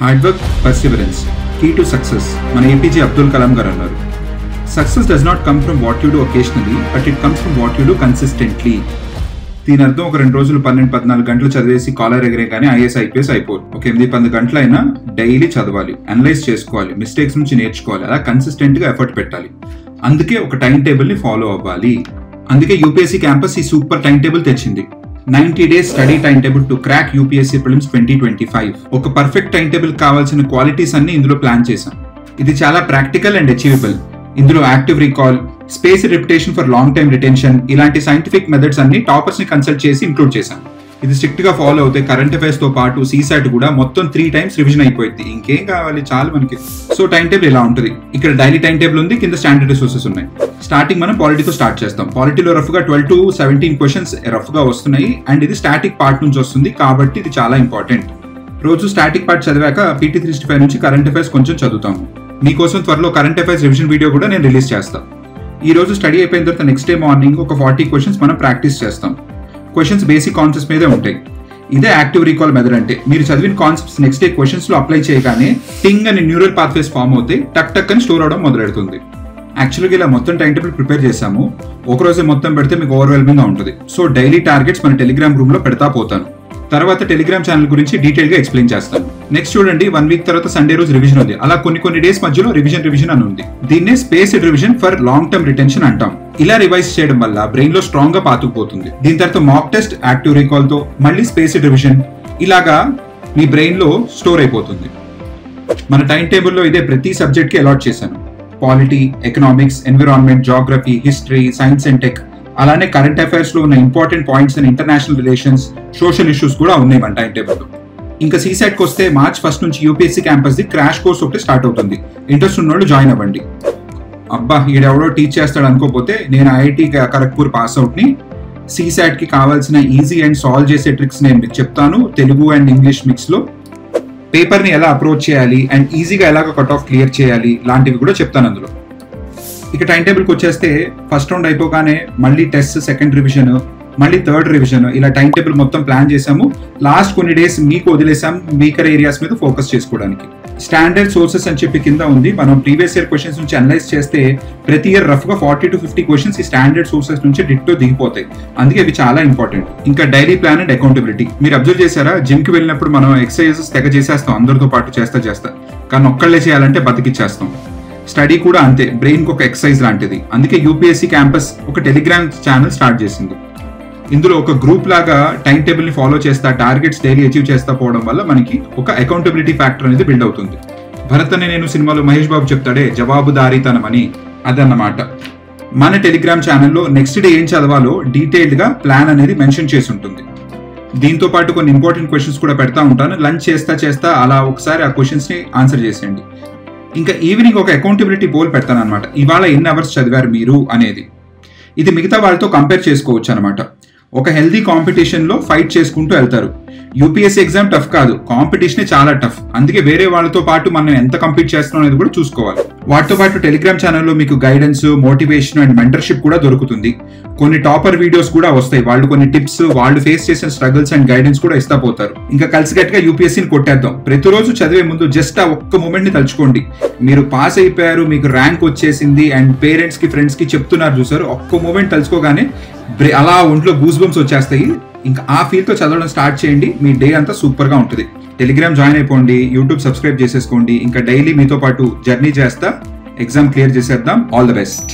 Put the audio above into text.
Hard work, perseverance key to success మన APJ Abdul Kalam గారు అన్నారు. Success does not come from what you do occasionally, but it comes from what you do consistently. దీని అర్థం ఒక 2 రోజులు 12-14 గంటలు చదివేసి కాలర్ ఎగరే కానీ ఐఏఎస్ ఐపీఎస్ అయిపోరు. ఒక 8-10 గంటలైనా డైలీ చదవాలి, అనలైజ్ చేసుకోవాలి, మిస్టేక్స్ నుంచి నేర్చుకోవాలి, అలా కన్సిస్టెంట్ గా ఎఫర్ట్ పెట్టాలి. అందుకే ఒక టైం టేబుల్ ని ఫాలో అవ్వాలి. అందుకే యూపీఎస్సీ క్యాంపస్ ఈ సూపర్ టైం టేబుల్ తెచ్చింది. 90 days study time table to crack UPSC prelims 2025. ఒక పర్ఫెక్ట్ టైం టేబుల్ కావాల్సిన క్వాలిటీస్ అన్ని ఇందులో ప్లాన్ చేశాం. ఇది చాలా ప్రాక్టికల్ అండ్ అచీవబుల్. ఇందులో active recall, space repetition for long time retention, ఇలాంటి సైంటిఫిక్ మెథడ్స్ అన్ని టాపర్స్ ని కన్సల్ట్ చేసి ఇంక్లూడ్ చేశాం. ఇది స్ట్రిక్ట్ గా ఫాలో అవుతే కరెంట్ అఫైర్స్ తో పాటు సీసాట్ కూడా మొత్తం 3 times రివిజన్ అయిపోయింది. ఇంకేం కావాలి, చాలు మనకి. సో టైం టేబుల్ ఇలా ఉంటుంది. ఇక్కడ డైలీ టైం టేబుల్ ఉంది, కింద స్టాండర్డ్ రిసోర్సెస్ ఉన్నాయి. స్టార్టింగ్ మనం పాలిటీతో స్టార్ట్ చేస్తాం. పాలిటీలో రఫ్ గా 12 to 17 క్వశ్చన్స్ రఫ్ గా వస్తున్నాయి అండ్ ఇది స్టాటిక్ పార్ట్ నుంచి వస్తుంది కాబట్టి ఇది చాలా ఇంపార్టెంట్. రోజు స్టాటిక్ పార్ట్ చదివాక PT 365 నుంచి కరెంట్ అఫైర్స్ కొంచెం చదువుతాము. మీకోసం త్వరలో కరెంట్ అఫైర్స్ రివిజన్ వీడియో కూడా నేను రిలీజ్ చేస్తాను. ఈ రోజు స్టడీ అయిపోయిన తర్వాత నెక్స్ట్ డే మార్నింగ్ ఒక 40 క్వశ్చన్స్ మనం ప్రాక్టీస్ చేస్తాం. క్వశ్చన్స్ బేసిక్ కాన్సెప్ట్స్ మీదే ఉంటాయి. ఇదే యాక్టివ్ రీకాల్ మెథడ్ అంటే. మీరు చదివిన కాన్సెప్ట్స్ నెక్స్ట్ డే క్వశ్చన్స్ లో అప్లై చేయగానే టింగ్ అని న్యూరల్ పాత్వేస్ ఫామ్ అవుతాయి, టక్ టక్ అని స్టోర్ అవడం మొదలెడుతుంది. యాక్చువల్గా ఇలా మొత్తం టైం టేబుల్ ప్రిపేర్ చేశాము. ఒక రోజే మొత్తం పెడితే మీకు ఓవర్వెల్మింగ్ గా ఉంటుంది. సో డైలీ టార్గెట్స్ మన టెలిగ్రామ్ రూమ్ లో పెడతా పోతాను. తర్వాత టెలిగ్రామ్ ఛానల్ గురించి డీటెయిల్ గా ఎక్స్ప్లెయిన్ చేస్తాను. నెక్స్ట్ చూడండి, 1 week తర్వాత సండే రోజు రివిజన్ ఉంది. అలా కొన్ని డేస్ మధ్యలో రివిజన్ అని ఉంది. దీన్నే spaced revision for long term retention అంటాం. ఇలా రివైజ్ చేయడం వల్ల బ్రెయిన్ లో స్ట్రాంగ్ గా పాతుకుపోతుంది. దీని తర్వాత మాక్ టెస్ట్, యాక్టివ్ రీకాల్ తో మళ్ళీ స్పేస్డ్ రివిజన్, ఇలాగా మీ బ్రెయిన్ లో స్టోర్ అయిపోతుంది. మన టైం టేబుల్లో ఇదే ప్రతి సబ్జెక్ట్ కి అలాట్ చేశాను. Polity, economics, environment, geography, history, science and tech, అలానే కరెంట్ అఫైర్స్ లో ఉన్న important points and international relations, social issues కూడా ఉన్నాయి మన టైం టేబుల్. ఇంకా సీసెట్ కి వస్తే March 1 నుంచి UPSC campus the crash course ఒకటి స్టార్ట్ అవుతుంది. ఇంట్రెస్ట్ ఉన్నోళ్ళు జాయిన్ అవ్వండి. అబ్బా ఈడెవడో టీచ్ చేస్తాడు అనుకోపోతే, నేను ఐఐటి ఖరగ్పూర్ పాస్ అవుట్ ని. సీసెట్ కి కావాల్సిన ఈజీ అండ్ సాల్వ్ చేసే ట్రిక్స్ నేను మీకు చెప్తాను. తెలుగు అండ్ ఇంగ్లీష్ మిక్స్ లో పేపర్ ని ఎలా అప్రోచ్ చేయాలి అండ్ ఈజీగా ఎలాగ కట్ ఆఫ్ క్లియర్ చేయాలి లాంటివి కూడా చెప్తాను అందులో. ఇక టైం టేబుల్కి వచ్చేస్తే ఫస్ట్ రౌండ్ అయిపోగానే మళ్ళీ టెస్ట్, సెకండ్ రివిజన్, మళ్ళీ థర్డ్ రివిజన్, ఇలా టైం టేబుల్ మొత్తం ప్లాన్ చేసాము. లాస్ట్ కొన్ని డేస్ మీకు వదిలేసాం వీకర్ ఏరియాస్ మీద ఫోకస్ చేసుకోవడానికి. స్టాండర్డ్ సోర్సెస్ అని చెప్పి కింద ఉంది. మనం ప్రీవియస్ ఇయర్ క్వశ్చన్స్ నుంచి అనలైజ్ చేస్తే ప్రతి ఇయర్ రఫ్ గా 40 to 50 క్వశ్చన్స్ ఈ స్టాండర్డ్ సోర్సెస్ నుంచి డిట్టో దిగిపోతాయి. అందుకే ఇవి చాలా ఇంపార్టెంట్. ఇంకా డైలీ ప్లాన్ అండ్ అకౌంటబిలిటీ. మీరు అబ్జర్వ్ చేశారా, జిమ్ కి వెళ్ళినప్పుడు మనం ఎక్సర్సైజెస్ తెగ చేసేస్తాం, అందరితో పాటు చేస్తా కానీ ఒక్కళ్ళే చేయాలంటే బతికిచ్చేస్తాం. స్టడీ కూడా అంతే, బ్రెయిన్ కి ఒక ఎక్సర్సైజ్ లాంటిది. అందుకే యూపీఎస్సీ క్యాంపస్ ఒక టెలిగ్రామ్ ఛానల్ స్టార్ట్ చేసింది. ఇందులో ఒక గ్రూప్ లాగా టైం టేబుల్ ని ఫాలో చేస్తా, టార్గెట్స్ డైలీ అచీవ్ చేస్తా పోవడం వల్ల మనకి ఒక అకౌంటబిలిటీ ఫ్యాక్టర్ అనేది బిల్డ్ అవుతుంది. భరత్ అనే నేను సినిమాలో మహేష్ బాబు చెప్తాడే జవాబుదారీతనం అని, అదన్నమాట. మన టెలిగ్రామ్ ఛానల్లో నెక్స్ట్ డే ఏం చదవాలో డీటెయిల్డ్ గా ప్లాన్ అనేది మెన్షన్ చేసి ఉంటుంది. దీంతో పాటు కొన్ని ఇంపార్టెంట్ క్వశ్చన్స్ కూడా పెడతా ఉంటాను. లంచ్ చేస్తా అలా ఒకసారి ఆ క్వశ్చన్స్ ని ఆన్సర్ చేసేయండి. ఇంకా ఈవినింగ్ ఒక అకౌంటబిలిటీ పోల్ పెడతాను అనమాట. ఇవాళ ఎన్ని అవర్స్ చదివారు మీరు అనేది. ఇది మిగతా వాళ్ళతో కంపేర్ చేసుకోవచ్చు అనమాట. ఒక హెల్దీ కాంపిటీషన్ లో ఫైట్ చేసుకుంటూ వెళ్తారు. యూపీఎస్సీ ఎగ్జామ్ టఫ్ కాదు, కాంపిటీషనే చాలా టఫ్. అందుకే వేరే వాళ్ళతో పాటు మనం ఎంత కంపీట్ చేస్తున్నాం అనేది కూడా చూసుకోవాలి. వాటితో పాటు టెలిగ్రామ్ ఛానల్లో మీకు గైడెన్స్, మోటివేషన్ అండ్ మెంటర్షిప్ కూడా దొరుకుతుంది. కొన్ని టాపర్ వీడియోస్ కూడా వస్తాయి. వాళ్ళు కొన్ని టిప్స్, వాళ్ళు ఫేస్ చేసిన స్ట్రగుల్స్ అండ్ గైడెన్స్ కూడా ఇస్తా పోతారు. ఇంకా కలిసికట్టుగా యూపీఎస్సీని కొట్టేద్దాం. ప్రతిరోజు చదివే ముందు జస్ట్ ఆ ఒక్క మూమెంట్ ని తలుచుకోండి. మీరు పాస్ అయిపోయారు, మీకు ర్యాంక్ వచ్చేసింది అండ్ పేరెంట్స్ కి, ఫ్రెండ్స్ కి చెప్తున్నారు చూసారు, ఒక్క మూమెంట్ తలుచుకోగానే అలా ఒంట్లో గూస్ బంప్స్ వచ్చేస్తాయి. ఇంకా ఆ ఫీల్ తో చదవడం స్టార్ట్ చేయండి. మీ డే అంతా సూపర్ గా ఉంటుంది. టెలిగ్రామ్ జాయిన్ అయిపోండి, యూట్యూబ్ సబ్స్క్రైబ్ చేసేసుకోండి. ఇంకా డైలీ మీతో పాటు జర్నీ చేస్తా ఎగ్జామ్ క్లియర్ చేసేద్దాం. All the best.